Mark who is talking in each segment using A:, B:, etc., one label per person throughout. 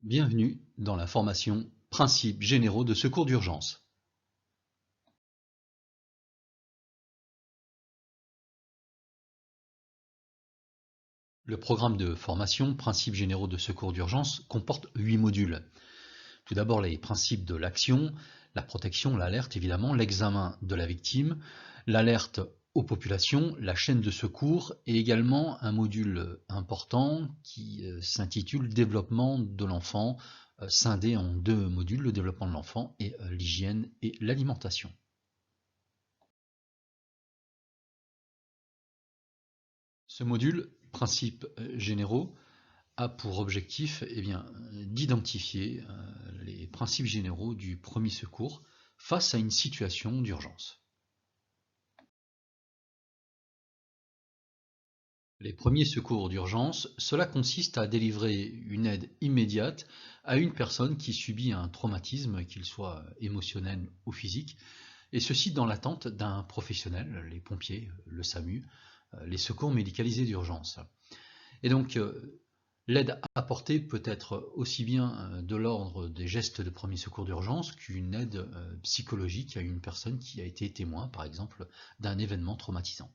A: Bienvenue dans la formation Principes généraux de secours d'urgence. Le programme de formation Principes généraux de secours d'urgence comporte 8 modules. Tout d'abord les principes de l'action, la protection, l'alerte évidemment, l'examen de la victime, l'alerte aux populations, la chaîne de secours et également un module important qui s'intitule Développement de l'enfant, scindé en 2 modules, le développement de l'enfant et l'hygiène et l'alimentation. Ce module, principes généraux, a pour objectif d'identifier les principes généraux du premier secours face à une situation d'urgence. Les premiers secours d'urgence, cela consiste à délivrer une aide immédiate à une personne qui subit un traumatisme, qu'il soit émotionnel ou physique, et ceci dans l'attente d'un professionnel, les pompiers, le SAMU, les secours médicalisés d'urgence. Et donc, l'aide apportée peut être aussi bien de l'ordre des gestes de premier secours d'urgence qu'une aide psychologique à une personne qui a été témoin, par exemple, d'un événement traumatisant.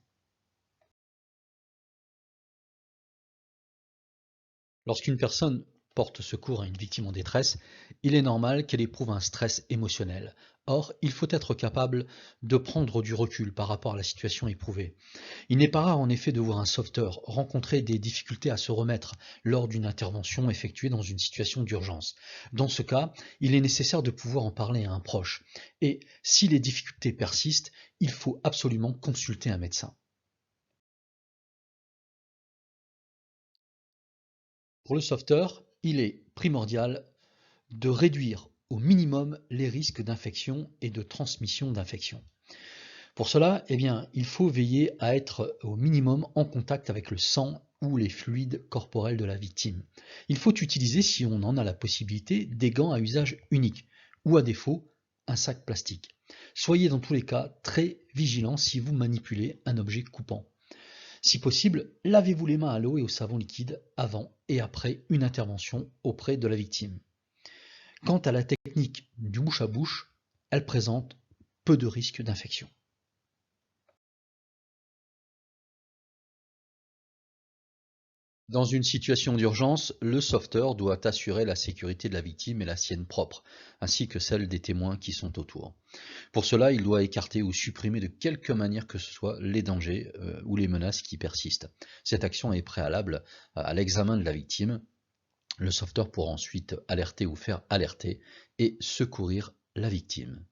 A: Lorsqu'une personne porte secours à une victime en détresse, il est normal qu'elle éprouve un stress émotionnel. Or, il faut être capable de prendre du recul par rapport à la situation éprouvée. Il n'est pas rare en effet de voir un sauveteur rencontrer des difficultés à se remettre lors d'une intervention effectuée dans une situation d'urgence. Dans ce cas, il est nécessaire de pouvoir en parler à un proche. Et si les difficultés persistent, il faut absolument consulter un médecin. Pour le sauveteur, il est primordial de réduire au minimum les risques d'infection et de transmission d'infection. Pour cela, il faut veiller à être au minimum en contact avec le sang ou les fluides corporels de la victime. Il faut utiliser, si on en a la possibilité, des gants à usage unique ou à défaut, un sac plastique. Soyez dans tous les cas très vigilant si vous manipulez un objet coupant. Si possible, lavez-vous les mains à l'eau et au savon liquide avant et après une intervention auprès de la victime. Quant à la technique du bouche à bouche, elle présente peu de risques d'infection. Dans une situation d'urgence, le sauveteur doit assurer la sécurité de la victime et la sienne propre, ainsi que celle des témoins qui sont autour. Pour cela, il doit écarter ou supprimer de quelque manière que ce soit les dangers ou les menaces qui persistent. Cette action est préalable à l'examen de la victime. Le sauveteur pourra ensuite alerter ou faire alerter et secourir la victime.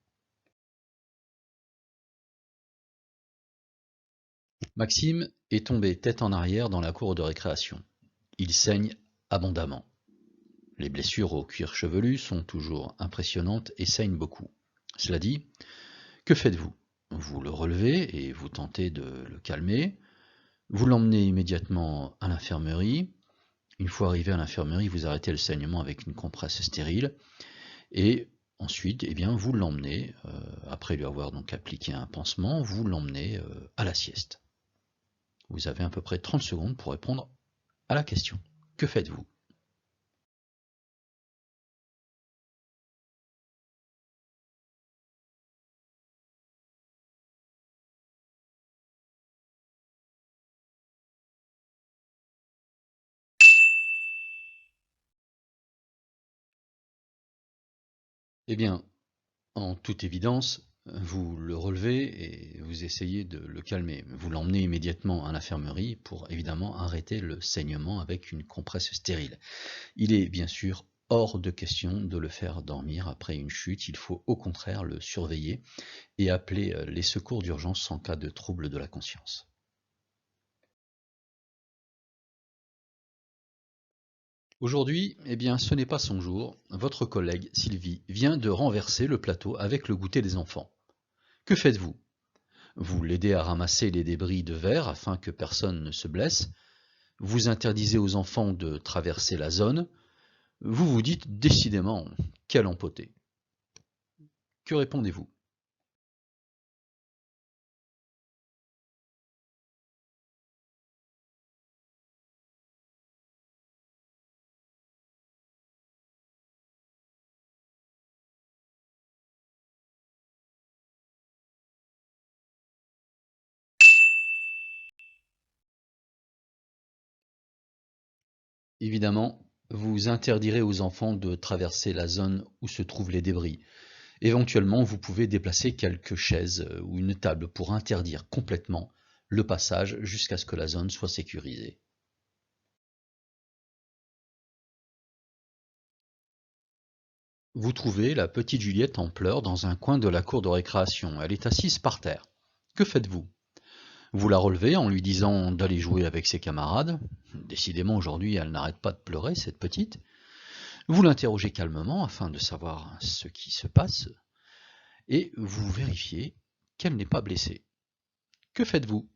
A: Maxime est tombé tête en arrière dans la cour de récréation. Il saigne abondamment. Les blessures au cuir chevelu sont toujours impressionnantes et saignent beaucoup. Cela dit, que faites-vous? Vous le relevez et vous tentez de le calmer. Vous l'emmenez immédiatement à l'infirmerie. Une fois arrivé à l'infirmerie, vous arrêtez le saignement avec une compresse stérile. Et ensuite, vous l'emmenez, après lui avoir donc appliqué un pansement, vous l'emmenez à la sieste. Vous avez à peu près 30 secondes pour répondre à la question. Que faites-vous? Eh bien, en toute évidence, vous le relevez et vous essayez de le calmer. Vous l'emmenez immédiatement à l'infirmerie pour évidemment arrêter le saignement avec une compresse stérile. Il est bien sûr hors de question de le faire dormir après une chute. Il faut au contraire le surveiller et appeler les secours d'urgence en cas de trouble de la conscience. Aujourd'hui, ce n'est pas son jour. Votre collègue, Sylvie, vient de renverser le plateau avec le goûter des enfants. Que faites-vous? Vous l'aidez à ramasser les débris de verre afin que personne ne se blesse. Vous interdisez aux enfants de traverser la zone. Vous vous dites décidément, quel empoté. Que répondez-vous? Évidemment, vous interdirez aux enfants de traverser la zone où se trouvent les débris. Éventuellement, vous pouvez déplacer quelques chaises ou une table pour interdire complètement le passage jusqu'à ce que la zone soit sécurisée. Vous trouvez la petite Juliette en pleurs dans un coin de la cour de récréation. Elle est assise par terre. Que faites-vous? Vous la relevez en lui disant d'aller jouer avec ses camarades. Décidément, aujourd'hui, elle n'arrête pas de pleurer, cette petite. Vous l'interrogez calmement afin de savoir ce qui se passe et vous vérifiez qu'elle n'est pas blessée. Que faites-vous?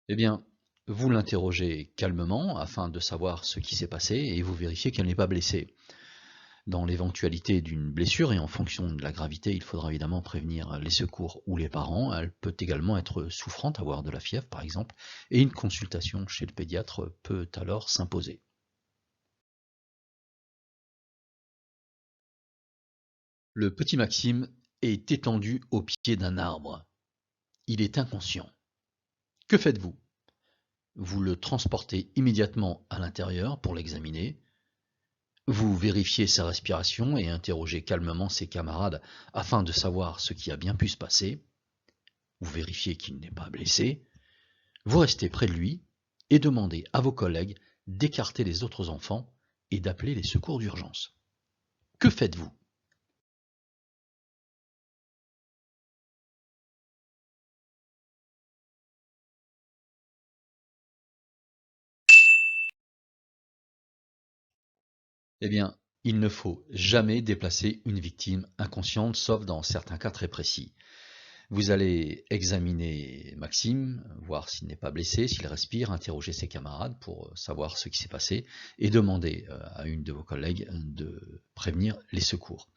A: Eh bien, vous l'interrogez calmement afin de savoir ce qui s'est passé et vous vérifiez qu'elle n'est pas blessée. Dans l'éventualité d'une blessure et en fonction de la gravité, il faudra évidemment prévenir les secours ou les parents. Elle peut également être souffrante, avoir de la fièvre par exemple, et une consultation chez le pédiatre peut alors s'imposer. Le petit Maxime est étendu au pied d'un arbre. Il est inconscient. Que faites-vous? Vous le transportez immédiatement à l'intérieur pour l'examiner. Vous vérifiez sa respiration et interrogez calmement ses camarades afin de savoir ce qui a bien pu se passer. Vous vérifiez qu'il n'est pas blessé. Vous restez près de lui et demandez à vos collègues d'écarter les autres enfants et d'appeler les secours d'urgence. Que faites-vous? Eh bien, il ne faut jamais déplacer une victime inconsciente, sauf dans certains cas très précis. Vous allez examiner Maxime, voir s'il n'est pas blessé, s'il respire, interroger ses camarades pour savoir ce qui s'est passé et demander à une de vos collègues de prévenir les secours.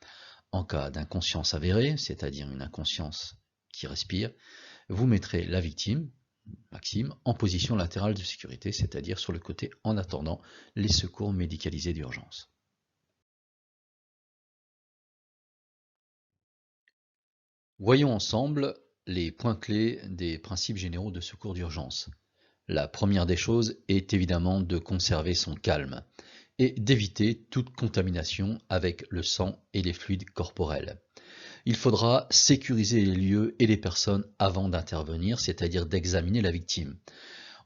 A: En cas d'inconscience avérée, c'est-à-dire une inconscience qui respire, vous mettrez la victime, Maxime, en position latérale de sécurité, c'est-à-dire sur le côté en attendant les secours médicalisés d'urgence. Voyons ensemble les points clés des principes généraux de secours d'urgence. La première des choses est évidemment de conserver son calme et d'éviter toute contamination avec le sang et les fluides corporels. Il faudra sécuriser les lieux et les personnes avant d'intervenir, c'est-à-dire d'examiner la victime.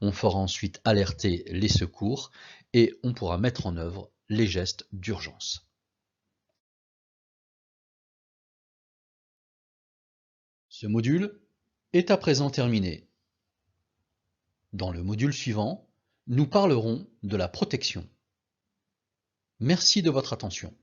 A: On fera ensuite alerter les secours et on pourra mettre en œuvre les gestes d'urgence. Ce module est à présent terminé. Dans le module suivant, nous parlerons de la protection. Merci de votre attention.